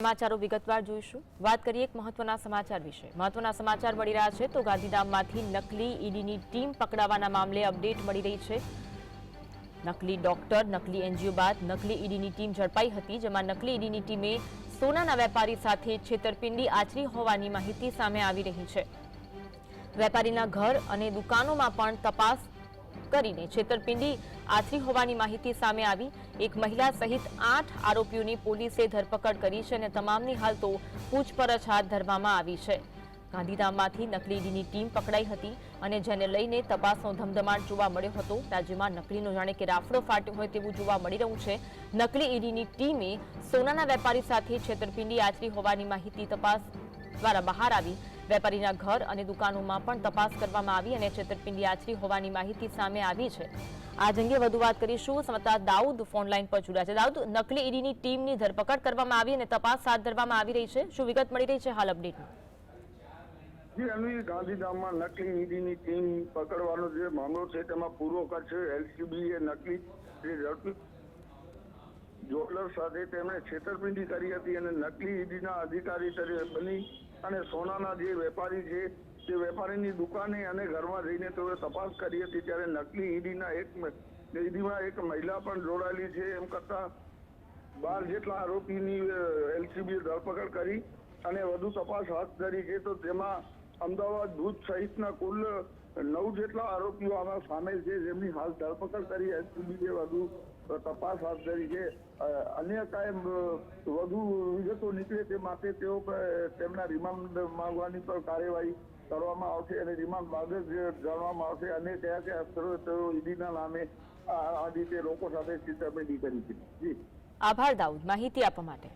સમાચારો વિગતવાર જોઈશું। વાત કરીએ એક મહત્વના સમાચાર વિશે। મહત્વના સમાચાર મળી રહ્યા છે તો ગાંધીધામમાંથી નકલી ઈડીની ટીમ પકડાવાના મામલે અપડેટ મળી રહી છે। નકલી ડોક્ટર, નકલી એનજીઓ બાદ નકલી ઈડીની ટીમ ઝડપાઈ હતી, જેમાં નકલી ઈડીની ટીમે સોનાના વેપારી સાથે છેતરપિંડી આચરી હોવાની માહિતી સામે આવી રહી છે। વેપારીના ઘર અને દુકાનોમાં પણ તપાસ કરીને છેતરપિંડી આચરી હોવાની માહિતી સામે આવી। એક મહિલા સહિત 8 આરોપીઓની પોલીસે ધરપકડ કરી છે અને તમામની હાલ તો પૂછપરછ હાથ ધરવામાં આવી છે। ગાંધીધામમાંથી નકલી ઈડીની ટીમ પકડાઈ હતી અને જેને લઈને તપાસનો ધમધમાટ જોવા મળ્યો હતો। રાજ્યમાં નકલીનો જાણે કે રાફડો ફાટ્યો હોય તેવું જોવા મળી રહ્યું છે। નકલી ઈડીની ટીમે સોનાના વેપારી સાથે છેતરપિંડી આચરી હોવાની માહિતી તપાસ દ્વારા બહાર આવી। વેપારીના ઘર અને દુકાનોમાં પણ તપાસ કરવામાં આવી અને છેતરપિંડી આચરી હોવાની માહિતી સામે આવી છે। આજ અંગે વધુ વાત કરીશું। સંવાદદાતા દાઉદ ફોનલાઈન પર જોડાયા છે। દાઉદ, નકલી ઈડીની ટીમની ધરપકડ કરવામાં આવી અને તપાસ હાથ ધરવામાં આવી રહી છે, શું વિગત મળી રહી છે હાલ અપડેટમાં? જી અનવી, ગાંધીધામમાં નકલી ઈડીની ટીમ પકડવાનો જે મામલો છે તેમાં પૂર્વ કચ્છ એલસીબી એ નકલી ઝડપી જ્વેલર સાથે તેમણે છેતરપિંડી કરી હતી અને નકલી ઈડીના અધિકારી તરીકે બની અને સોનાના જે વેપારી છે તે વેપારીની દુકાને અને ઘરમાં જઈને તેઓએ તપાસ કરી હતી। ત્યારે નકલી ઈડીમાં એક મહિલા પણ જોડાયેલી છે। એમ કરતા 12 જેટલા આરોપીની એલસીબીએ ધરપકડ કરી અને વધુ તપાસ હાથ ધરી છે। તો તેમાં અમદાવાદ, ભુજ સહિતના કુલ 9 જેટલા આરોપીઓ આમાં સામેલ છે, જેમની હાલ ધરપકડ કરી એલસીબીએ વધુ તપાસ હાથ ધરી છે। અન્ય કાંઈ વધુ વિગતો નીકળે તે માટે તેમના રિમાન્ડ માંગવાની પણ કાર્યવાહી કરવામાં આવશે અને રિમાન્ડ બાદ જ જાણવામાં આવશે અને કયા કયા સ્થળોએ તેઓ ઈડીના નામે આ રીતે લોકો સાથે છેતરપિંડી કરી છે। જી આભાર દાઉદ, માહિતી આપવા માટે।